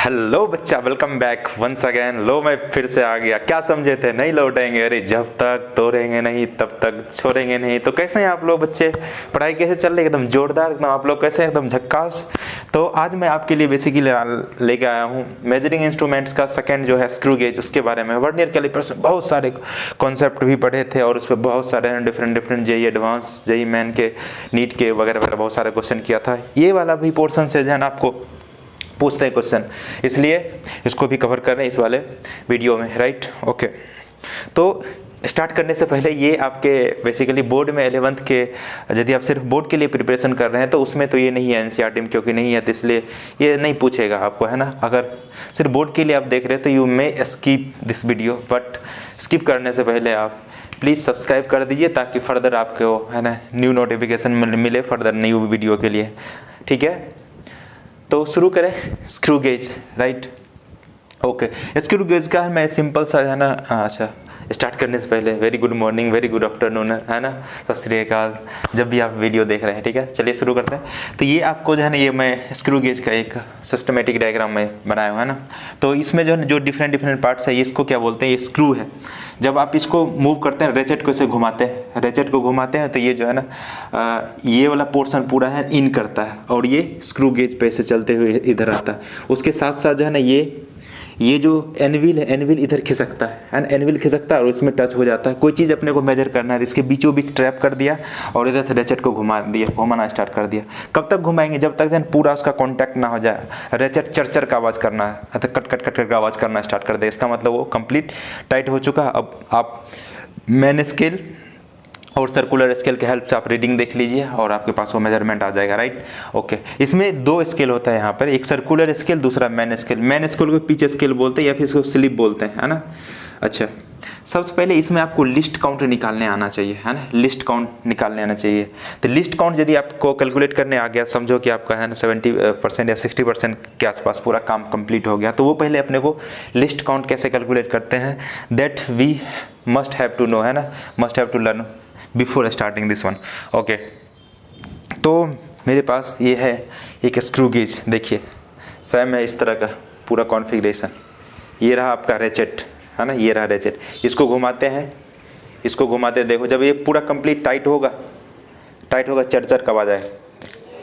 Hello बच्चा, welcome back once again. लो मैं फिर से आ गया। क्या समझे थे नहीं लौटेंगे? अरे जब तक तोड़ेंगे नहीं तब तक छोड़ेंगे नहीं। तो कैसे हैं आप लोग बच्चे? पढ़ाई कैसे चल रही है? एकदम जोरदार, एकदम आप लोग कैसे, एकदम झक्कास। तो आज मैं आपके लिए बेसिकली लेके आया हूँ मेजरिंग इंस्ट्रूमेंट्स का सेकंड जो है स्क्रू गेज, उसके बारे में। वर्नियर कैलिपर्स में बहुत सारे कॉन्सेप्ट भी पढ़े थे और उस पर बहुत सारे different JEE advance, JEE main के, नीट के वगैरह वगैरह बहुत सारे क्वेश्चन किया था। ये वाला भी पोर्सन से जो है ना आपको पूछते हैं क्वेश्चन, इसलिए इसको भी कवर कर रहे हैं इस वाले वीडियो में, राइट? ओके, तो स्टार्ट करने से पहले ये आपके बेसिकली बोर्ड में 11th के, यदि आप सिर्फ बोर्ड के लिए प्रिपरेशन कर रहे हैं तो उसमें तो ये नहीं है एनसीईआरटी में, क्योंकि नहीं है तो इसलिए ये नहीं पूछेगा आपको, है ना। अगर सिर्फ बोर्ड के लिए आप देख रहे हैं तो you may skip this video, but skip करने से पहले आप प्लीज़ सब्सक्राइब कर दीजिए ताकि फर्दर आपको, है ना, न्यू नोटिफिकेशन मिले फर्दर न्यू वीडियो के लिए, ठीक है। तो शुरू करें screw gauge, right? Okay, screw gauge का मैं सिंपल सा, है ना, अच्छा, स्टार्ट करने से पहले very good morning, very good afternoon, है ना, सत श्री अकाल, जब भी आप वीडियो देख रहे हैं, ठीक है। चलिए शुरू करते हैं। तो ये आपको जो है ना, ये मैं स्क्रू गेज का एक सिस्टमेटिक डायग्राम में बनाया हुआ है ना। तो इसमें जो है जो डिफरेंट पार्ट्स है, इसको क्या बोलते हैं? ये स्क्रू है। जब आप इसको मूव करते हैं, रेचेट को इसे घुमाते हैं, रेचेट को घुमाते हैं तो ये जो है ना, ये वाला पोर्शन पूरा है इन करता है और ये स्क्रू गेज पे से चलते हुए इधर आता है। उसके साथ साथ जो है ना, ये जो एनविल है, एनविल इधर खिसकता है ना, एनविल खिसकता है और इसमें टच हो जाता है। कोई चीज़ अपने को मेजर करना है तो इसके बीचों बीच ट्रैप कर दिया और इधर से रेचेट को घुमाना स्टार्ट कर दिया। कब तक घुमाएंगे? जब तक जन पूरा उसका कांटेक्ट ना हो जाए। रेचेट चरचर का आवाज़ करना है, तो कट कट कट कट का आवाज़ करना स्टार्ट कर दे, इसका मतलब वो कंप्लीट टाइट हो चुका। अब आप मेन स्केल और सर्कुलर स्केल के हेल्प से आप रीडिंग देख लीजिए और आपके पास वो मेजरमेंट आ जाएगा, राइट? ओके, इसमें दो स्केल होता है यहाँ पर, एक सर्कुलर स्केल, दूसरा मैन स्केल। मैन स्केल को पिच स्केल बोलते हैं या फिर इसको स्लिप बोलते हैं, है ना। अच्छा, सबसे पहले इसमें आपको लिस्ट काउंट निकालने आना चाहिए, है ना, लिस्ट काउंट निकालने आना चाहिए। तो लिस्ट काउंट यदि आपको कैलकुलेट करने आ गया, समझो कि आपका है ना 70% या 60% के आसपास पूरा काम कंप्लीट हो गया, तो वो पहले अपने को लिस्ट काउंट कैसे कैलकुलेट करते हैं, that we must have to know, है ना, must have to learn before starting this one. Okay, तो मेरे पास ये है एक स्क्रू गेज, देखिए सेम है इस तरह का पूरा कॉन्फ़िगरेशन। ये रहा आपका रेचेट, है ना, ये रहा रेचेट। इसको घुमाते हैं, इसको घुमाते हैं, देखो जब ये पूरा कंप्लीट टाइट होगा चरचर का आवाज़ आए,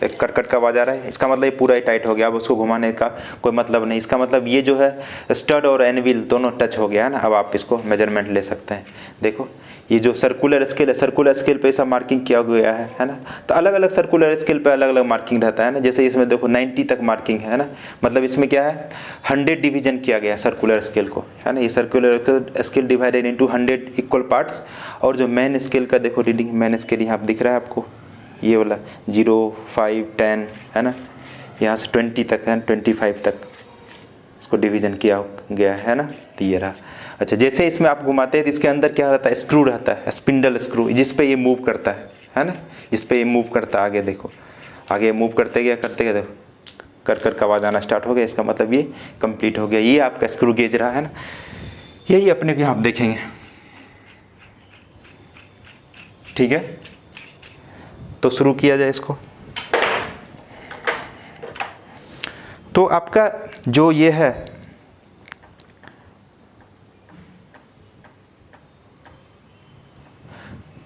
एक करकट का आवाज़ आ रहा है, इसका मतलब ये पूरा ही टाइट हो गया। अब उसको घुमाने का कोई मतलब नहीं, इसका मतलब ये जो है स्टड और एनविल दोनों टच हो गया है ना। अब आप इसको मेजरमेंट ले सकते हैं। देखो ये जो सर्कुलर स्केल है, सर्कुलर स्केल पे ऐसा मार्किंग किया गया है ना। तो अलग अलग सर्कुलर स्केल पे अलग अलग मार्किंग रहता है ना। जैसे इसमें देखो 90 तक मार्किंग है ना, मतलब इसमें क्या है, 100 डिवीजन किया गया सर्कुलर स्केल को, है ना। ये circular scale divided into 100 equal parts. और जो मैन स्केल का देखो रीडिंग, मैन स्केल यहाँ दिख रहा है आपको, ये वाला 0, 5, 10, है ना, यहाँ से 20 तक है, 25 तक इसको डिवीज़न किया गया है ना। तो ये रहा। अच्छा, जैसे इसमें आप घुमाते हैं तो इसके अंदर क्या रहता है, स्क्रू रहता है, स्पिंडल स्क्रू, जिस पे ये मूव करता है ना, जिस पे ये मूव करता है। आगे देखो, आगे मूव करते गया देखो कर का आवाज़ आना स्टार्ट हो गया, इसका मतलब ये कंप्लीट हो गया। ये आपका स्क्रू गेज रहा है ना। यही अपने को यहाँ आप देखेंगे, ठीक है। तो शुरू किया जाए इसको। तो आपका जो ये है,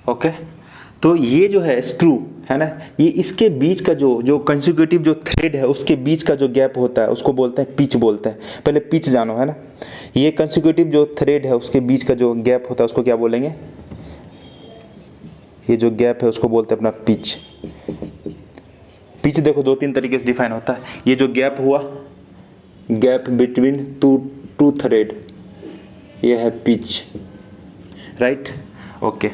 ओके, तो ये जो है स्क्रू है ना, ये इसके बीच का जो कंसेक्यूटिव जो थ्रेड है उसके बीच का जो गैप होता है उसको बोलते हैं पिच बोलते हैं। पहले पिच जानो, है ना। ये कंसेक्यूटिव जो थ्रेड है उसके बीच का जो गैप होता है उसको क्या बोलेंगे? ये जो गैप है उसको बोलते हैं अपना पिच। पिच देखो 2-3 तरीके से डिफाइन होता है। ये जो गैप हुआ, गैप बिटवीन टू थ्रेड, ये है पिच, राइट? ओके,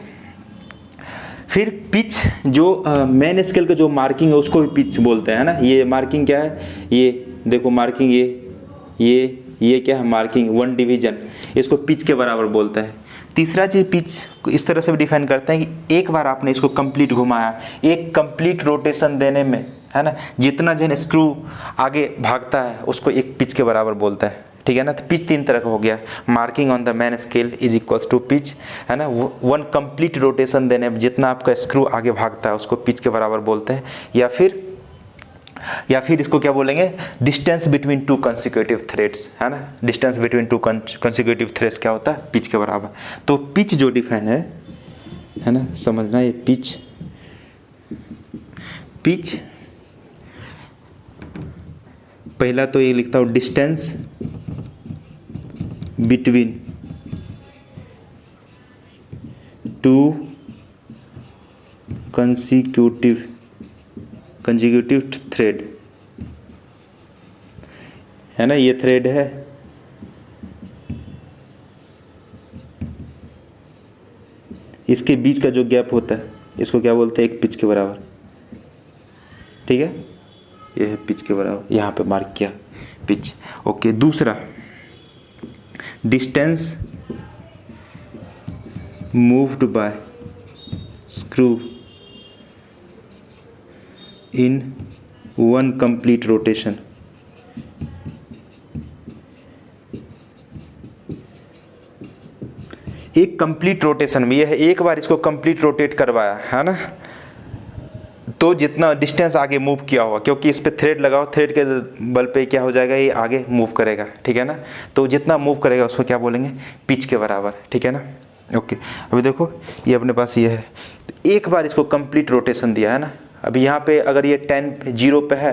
फिर पिच जो मेन स्केल का जो मार्किंग है उसको भी पिच बोलते हैं ना। ये मार्किंग क्या है, ये देखो मार्किंग, ये क्या है, मार्किंग 1 डिवीजन, इसको पिच के बराबर बोलते हैं। तीसरा चीज़ पिच इस तरह से भी डिफाइन करते हैं कि एक बार आपने इसको कंप्लीट घुमाया, एक कंप्लीट रोटेशन देने में, है ना, जितना जो है स्क्रू आगे भागता है उसको एक पिच के बराबर बोलता है, ठीक है ना। तो पिच 3 तरह का हो गया, marking on the main scale is equals to pitch, है ना। 1 कंप्लीट रोटेशन देने में जितना आपका स्क्रू आगे भागता है उसको पिच के बराबर बोलते हैं। या फिर या फिर इसको क्या बोलेंगे, distance between two consecutive threads, है ना। Distance between two consecutive threads क्या होता है, पिच के बराबर। तो पिच जो डिफाइन है ना, समझना ये पिच पहला तो ये लिखता हूँ, distance between two consecutive thread, है ना। ये थ्रेड है, इसके बीच का जो गैप होता है इसको क्या बोलते हैं, एक पिच के बराबर। ठीक है, ये है पिच के बराबर, यहाँ पे मार्क किया पिच। ओके, दूसरा distance moved by screw in one complete rotation. एक कंप्लीट रोटेशन में, यह है एक बार इसको कंप्लीट रोटेट करवाया, है ना, तो जितना डिस्टेंस आगे मूव किया होगा, क्योंकि इस पे थ्रेड लगाओ, थ्रेड के बल पे क्या हो जाएगा, ये आगे मूव करेगा। ठीक है ना, तो जितना मूव करेगा उसको क्या बोलेंगे, पिच के बराबर। ठीक है ना। ओके, अभी देखो ये अपने पास ये है, एक बार इसको कंप्लीट रोटेशन दिया है ना। अभी यहाँ पे अगर ये 10 जीरो पे है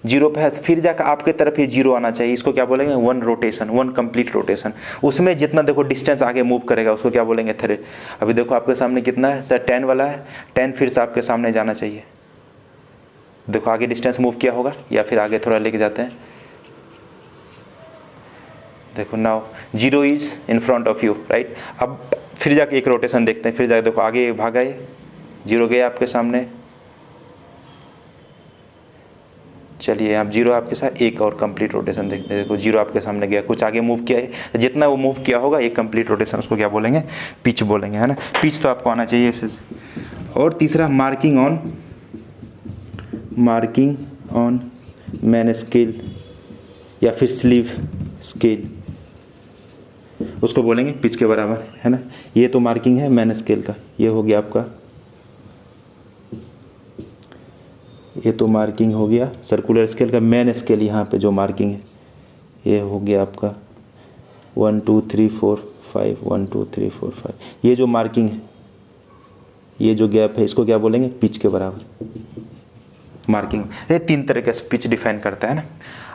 तो फिर जाकर आपके तरफ ये जीरो आना चाहिए, इसको क्या बोलेंगे, one rotation, one complete rotation. उसमें जितना देखो डिस्टेंस आगे मूव करेगा उसको क्या बोलेंगे, थ्रेड। अभी देखो आपके सामने कितना है सर, 10 वाला है, 10 फिर से आपके सामने जाना चाहिए। देखो आगे डिस्टेंस मूव किया होगा, या फिर आगे थोड़ा लेके जाते हैं। देखो now zero is in front of you, right. अब फिर जाके एक रोटेशन देखते हैं, फिर जाके देखो आगे भागा, ये जीरो गया आपके सामने। चलिए आप जीरो आपके साथ एक और कंप्लीट रोटेशन देखते हैं। देखो जीरो आपके सामने गया, कुछ आगे मूव किया है, जितना वो मूव किया होगा एक कंप्लीट रोटेशन, उसको क्या बोलेंगे, पिच बोलेंगे, है ना। पिच तो आपको आना चाहिए ऐसे। और तीसरा मार्किंग ऑन मैन स्केल या फिर स्लीव स्केल, उसको बोलेंगे पिच के बराबर, है ना। ये तो मार्किंग है मैन स्केल का, ये हो गया आपका, ये तो मार्किंग हो गया सर्कुलर स्केल का। मैन स्केल यहाँ पे जो मार्किंग है ये हो गया आपका 1 2 3 4 5, 1 2 3 4 5। ये जो मार्किंग है, ये जो गैप है, इसको क्या बोलेंगे, पिच के बराबर मार्किंग। ये 3 तरीके से पिच डिफाइन करता है ना।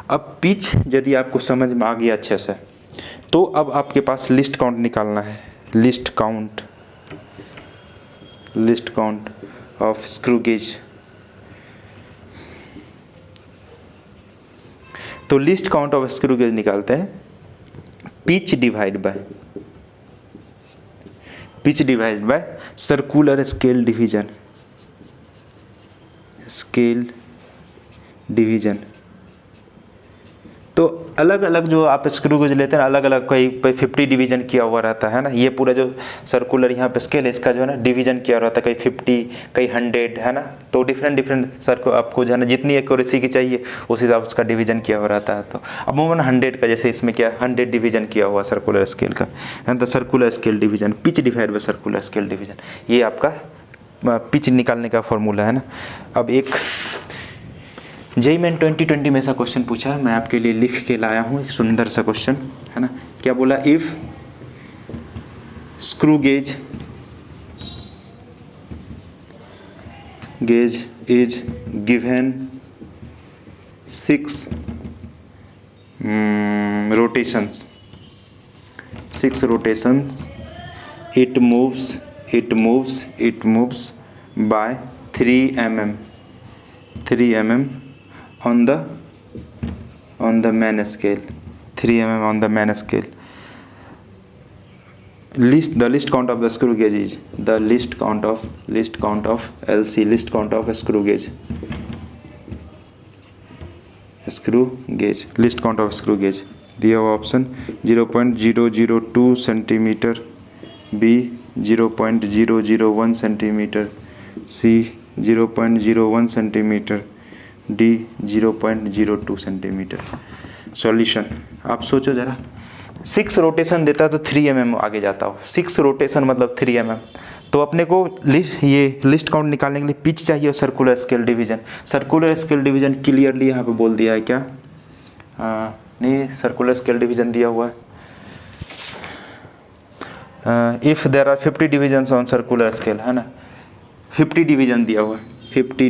अब पिच यदि आपको समझ में आ गया अच्छे से, तो अब आपके पास लिस्ट काउंट निकालना है। Least count of screw gauge. तो least count of screw gauge निकालते हैं, pitch divide by circular scale division. तो अलग अलग जो आप स्क्रू गेज लेते हैं, अलग अलग कोई 50 डिवीजन किया हुआ रहता है ना। ये पूरा जो सर्कुलर यहाँ पे स्केल है, इसका जो है ना डिवीजन किया रहता है, कहीं 50 कहीं 100, है ना। तो डिफरेंट सर को आपको जो है ना जितनी एक्यूरेसी की चाहिए उस हिसाब से उसका डिवीजन किया हुआ रहता है। तो अमूमन 100 का, जैसे इसमें क्या 100 डिवीजन किया हुआ सर्कुलर स्केल का, है। तो circular scale division, pitch divide by circular scale division, ये आपका पिच निकालने का फॉर्मूला है ना। अब एक जेईई मेन 2020 में ऐसा क्वेश्चन पूछा है, मैं आपके लिए लिख के लाया हूँ, एक सुंदर सा क्वेश्चन, है ना। क्या बोला, if screw gauge is given 6 rotations, it moves by 3 mm on the main scale, 3 mm on the main scale. The list count of the screw gauge is the list count of LC, list count of screw gauge, list count of screw gauge. दिया हुआ option 0.002 centimetre, B 0.001 centimetre, सी 0.01 centimetre, D 0.02 centimetre. Solution आप सोचो ज़रा, 6 rotation देता तो 3 mm आगे जाता हो। 6 रोटेशन मतलब 3 mm, तो अपने को ये लिस्ट काउंट निकालने के लिए पिच चाहिए और circular scale division. Circular scale division clearly यहाँ पे बोल दिया है क्या? नहीं, सर्कुलर स्केल डिवीजन दिया हुआ है। If there are 50 divisions on circular scale, है ना, 50 डिवीजन दिया हुआ है, 50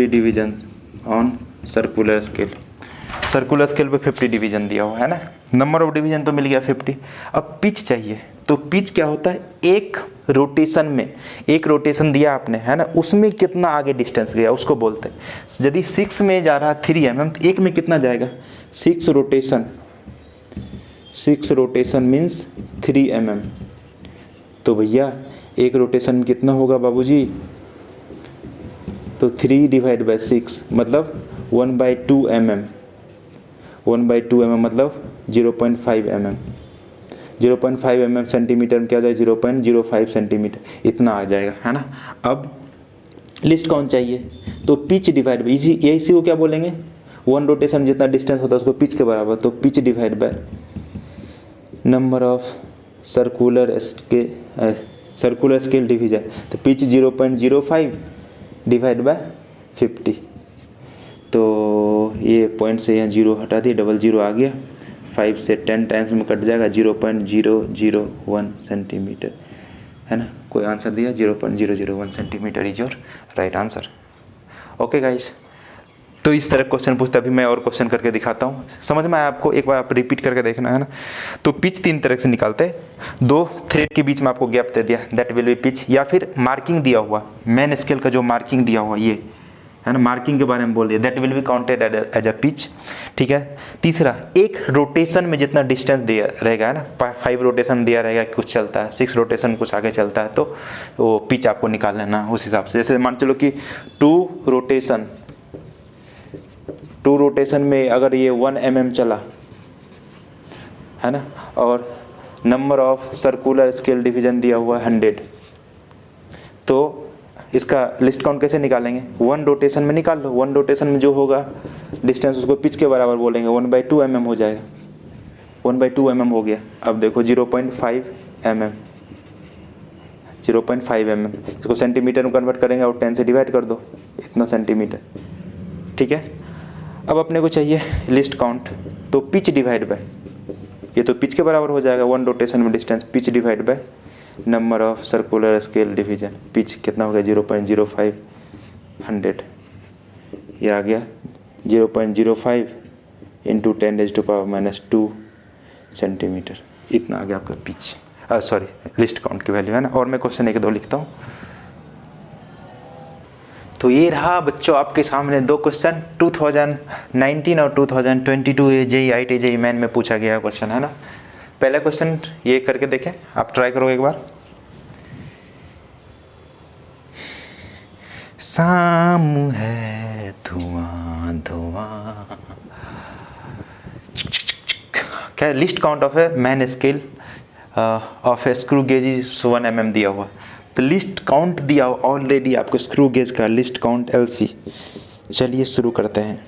divisions on circular scale. Circular scale पे 50 डिवीजन दिया हुआ है ना, नंबर ऑफ डिवीजन तो मिल गया 50। अब पिच चाहिए, तो पिच क्या होता है? एक रोटेशन में, एक रोटेशन दिया आपने, है ना, उसमें कितना आगे डिस्टेंस गया उसको बोलते हैं। यदि 6 में जा रहा 3 mm, तो एक में कितना जाएगा? 6 रोटेशन मीन्स 3 mm। तो भैया एक रोटेशन में कितना होगा बाबूजी? तो 3 डिवाइड बाई 6 मतलब 1/2 mm, 1/2 mm मतलब 0.5 mm। 0.5 mm सेंटीमीटर में क्या हो जाएगा? 0.05 सेंटीमीटर, इतना आ जाएगा, है ना। अब लिस्ट कौन चाहिए? तो पिच डिवाइड बाई, इसी को क्या बोलेंगे? वन रोटेशन जितना डिस्टेंस होता है उसको पिच के बराबर, तो pitch divide by number of circular scale division. तो पिच 0.05 डिवाइड बाय 50, तो ये पॉइंट से यहाँ 0 हटा दिए, डबल 0 आ गया, 5 से 10 टाइम्स में कट जाएगा, 0.001 सेंटीमीटर, है ना। कोई आंसर दिया? 0.001 centimetre is your right answer. Okay guys, तो इस तरह क्वेश्चन पूछते, अभी मैं और क्वेश्चन करके दिखाता हूँ, समझ में आया आपको? एक बार आप रिपीट करके देखना, है ना। तो पिच 3 तरह से निकालते हैं, 2 थ्रेड के बीच में आपको गैप दे दिया, दैट विल बी पिच, या फिर मार्किंग दिया हुआ, मेन स्केल का जो मार्किंग दिया हुआ ये, है ना, मार्किंग के बारे में बोल दिया, that will be counted as a pitch, ठीक है। तीसरा, एक रोटेशन में जितना डिस्टेंस दिया रहेगा, है ना, 5 रोटेशन दिया रहेगा, कुछ चलता है 6 रोटेशन कुछ आगे चलता है, तो वो पिच आपको निकाल लेना उस हिसाब से। जैसे मान चलो कि 2 रोटेशन में अगर ये 1 mm चला, है ना, और number of circular scale division दिया हुआ 100, तो इसका लिस्ट काउंट कैसे निकालेंगे? 1 रोटेशन में निकाल लो, 1 रोटेशन में जो होगा डिस्टेंस उसको पिच के बराबर बोलेंगे, 1/2 mm हो जाएगा, 1/2 mm हो गया। अब देखो 0.5 mm, 0.5 mm, इसको सेंटीमीटर में कन्वर्ट करेंगे और 10 से डिवाइड कर दो, इतना सेंटीमीटर, ठीक है। अब अपने को चाहिए लिस्ट काउंट, तो पिच डिवाइड बाय, ये तो पिच के बराबर हो जाएगा, 1 रोटेशन में distance, pitch divide by number of circular scale division. Pitch कितना हो गया? 0.05 100, ये आ गया 0.05 इंटू 10⁻⁻² सेंटीमीटर, इतना आ गया आपका पिच, सॉरी लिस्ट काउंट की वैल्यू, है ना। और मैं क्वेश्चन 1-2 लिखता हूँ। तो ये रहा बच्चों आपके सामने 2 क्वेश्चन, 2019 और 2022 जेईई आईटी जेईई मेन में पूछा गया क्वेश्चन, है ना। पहला क्वेश्चन ये करके देखें, आप ट्राई करो एक बार। शाम है धुआं धुआं, क्या है? Least count of a main scale of A screw gauge is 1 mm दिया हुआ, तो लिस्ट काउंट दिया ऑलरेडी आपको स्क्रू गेज का लिस्ट काउंट LC। चलिए शुरू करते हैं,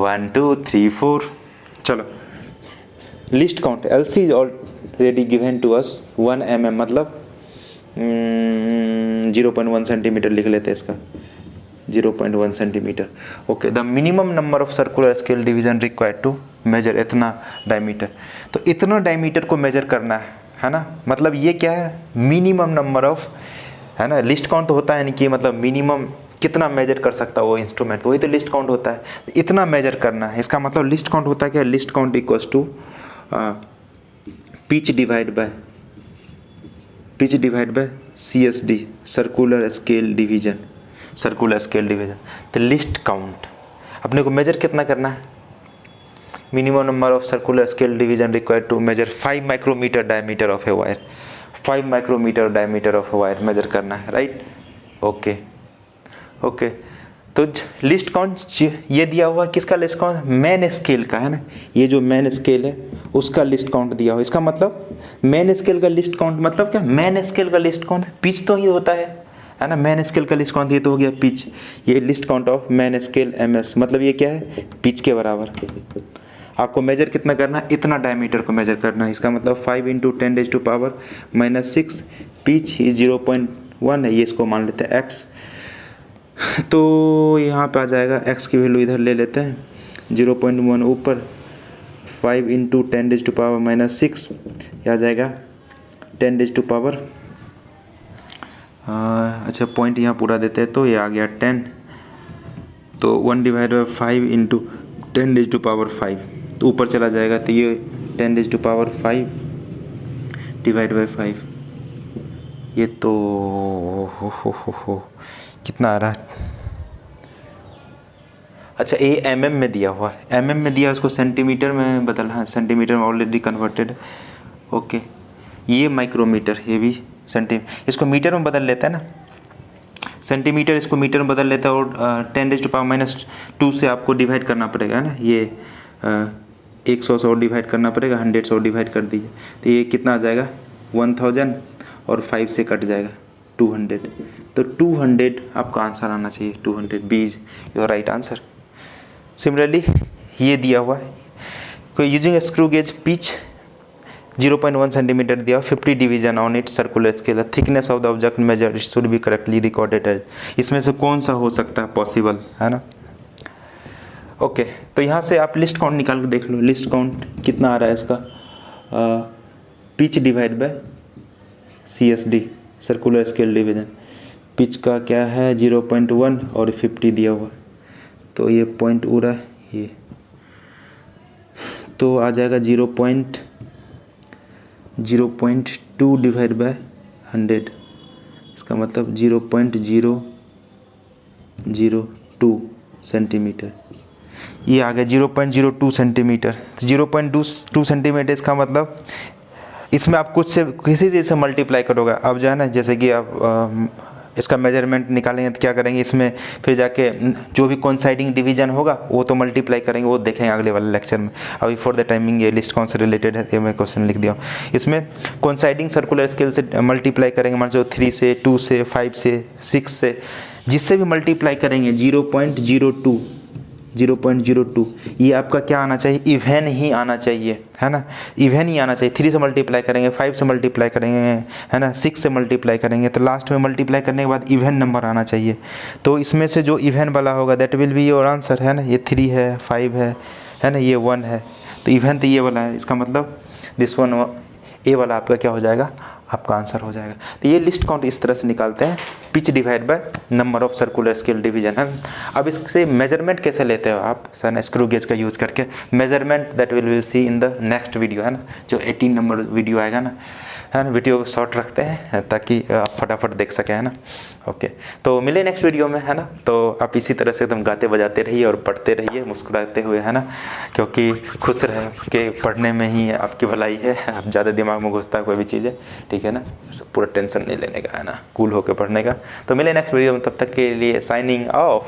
1 2 3 4, चलो least count LC is already given to us 1 mm, मतलब 0.1 सेंटीमीटर लिख लेते हैं इसका, 0.1 centimetre. Okay, the minimum number of circular scale division required to measure इतना डायमीटर, तो इतना डायमीटर को मेजर करना है ना, मतलब ये क्या है? मिनिमम नंबर ऑफ, है ना। लिस्ट काउंट तो होता है नहीं कि मतलब मिनिमम कितना मेजर कर सकता है वो इंस्ट्रूमेंट, वही तो लिस्ट काउंट होता है, इतना मेजर करना है। इसका मतलब लिस्ट काउंट होता है क्या? Least count equals to pitch divide by CSD, circular scale division, circular scale division. तो लिस्ट काउंट अपने को मेजर कितना करना है? Minimum number of circular scale division required to measure 5 micrometre diameter of a wire, 5 micrometre diameter of a wire measure करना है, right. Okay, तो least count ये दिया हुआ, किसका लिस्ट काउंट? मैन स्केल का, है ना। ये जो मैन स्केल है उसका लिस्ट काउंट दिया हुआ, इसका मतलब मैन स्केल का लिस्ट काउंट मतलब क्या? मैन स्केल का लिस्ट काउंट पिच तो ही होता है ना। मैन स्केल का लिस्ट काउंट ये तो हो गया पिच, ये list count of main scale MS, मतलब ये क्या है? पिच के बराबर। आपको मेजर कितना करना है, इतना डायमीटर को मेजर करना है। इसका मतलब 5 × 10⁻⁻⁶, पिच ही 0.1 है, ये इसको मान लेते हैं x। तो यहाँ पे आ जाएगा x की वैल्यू इधर ले लेते हैं 0.1 ऊपर, 5 × 10⁻⁻⁶, यह आ जाएगा 10⁻, अच्छा पॉइंट यहाँ पूरा देते हैं तो ये आ गया 10, तो 1/5 × 10⁻5, तो ऊपर चला जाएगा तो ये 10⁻5 / 5, ये तो हो कितना आ रहा है। अच्छा ये mm में दिया हुआ है, mm में दिया, उसको सेंटीमीटर में बदलना है, सेंटीमीटर में ऑलरेडी कन्वर्टेड। ओके ये माइक्रोमीटर, ये भी इसको मीटर में बदल लेता है ना, सेंटीमीटर इसको मीटर में बदल लेता है, और 10⁻² से आपको डिवाइड करना पड़ेगा, है ना। ये 100 से और डिवाइड करना पड़ेगा, 100 से और डिवाइड कर दीजिए, तो ये कितना आ जाएगा 1000, और 5 से कट जाएगा 200, तो 200 आपका आंसर आना चाहिए, 200 B is your right answer. Similarly ये दिया हुआ है, कोई using screw gauge pitch 0.1 centimetre दिया, 50 division on it circular scale, thickness of the object measure it should be correctly recorded as. इसमें से कौन सा हो सकता है पॉसिबल, है ना। ओके तो यहाँ से आप लिस्ट काउंट निकाल के देख लो, लिस्ट काउंट कितना आ रहा है इसका, pitch divide by CSD circular scale division, pitch का क्या है 0.1 और 50 दिया हुआ, तो ये पॉइंट उड़ा है ये, तो आ जाएगा 0.2 डिवाइड बाय 100, इसका मतलब 0.002 सेंटीमीटर, ये आ गया 0.02 सेंटीमीटर। तो 0.2 सेंटीमीटर इसका मतलब इसमें आप कुछ से किसी चीज़ से मल्टीप्लाई करोगे। अब जो है ना, जैसे कि आप इसका मेजरमेंट निकालेंगे तो क्या करेंगे, इसमें फिर जाके जो भी कोइंसाइडिंग डिवीजन होगा वो तो मल्टीप्लाई करेंगे, वो देखेंगे अगले वाले लेक्चर में। अभी फॉर द टाइमिंग ये लिस्ट कौन से रिलेटेड है ये मैं क्वेश्चन लिख दिया हूँ। इसमें कोइंसाइडिंग सर्कुलर स्केल से मल्टीप्लाई करेंगे, मान लो 3 से 2 से 5 से 6 से, जिससे भी मल्टीप्लाई करेंगे 0.02, ये आपका क्या आना चाहिए, इवन ही आना चाहिए, है ना, इवन ही आना चाहिए। 3 से मल्टीप्लाई करेंगे, 5 से मल्टीप्लाई करेंगे, है ना, 6 से मल्टीप्लाई करेंगे, तो लास्ट में मल्टीप्लाई करने के बाद इवन नंबर आना चाहिए। तो इसमें से जो इवन वाला होगा that will be your answer, है ना। ये 3 है, 5 है ना, ये 1 है, तो इवन तो ये वाला है, इसका मतलब दिस वन, ए वाला आपका क्या हो जाएगा, आपका आंसर हो जाएगा। तो ये लिस्ट काउंट इस तरह से निकालते हैं, pitch divide by number of circular scale division, है। अब इससे मेजरमेंट कैसे लेते हो आप, सन स्क्रू गेज का यूज़ करके measurement, that will see in the next video, है ना, जो 18 नंबर वीडियो आएगा ना, है ना। वीडियो को शॉर्ट रखते हैं ताकि आप फटाफट देख सकें, है ना। ओके तो मिले नेक्स्ट वीडियो में, है ना। तो आप इसी तरह से एकदम गाते बजाते रहिए और पढ़ते रहिए मुस्कुराते हुए, है ना, क्योंकि खुश रह के पढ़ने में ही आपकी भलाई है। आप ज़्यादा दिमाग में घुसता है कोई भी चीज़ है, ठीक है ना, पूरा टेंशन नहीं लेने का, है ना, कूल होकर पढ़ने का। तो मिले नेक्स्ट वीडियो में, तब तक के लिए साइनिंग ऑफ।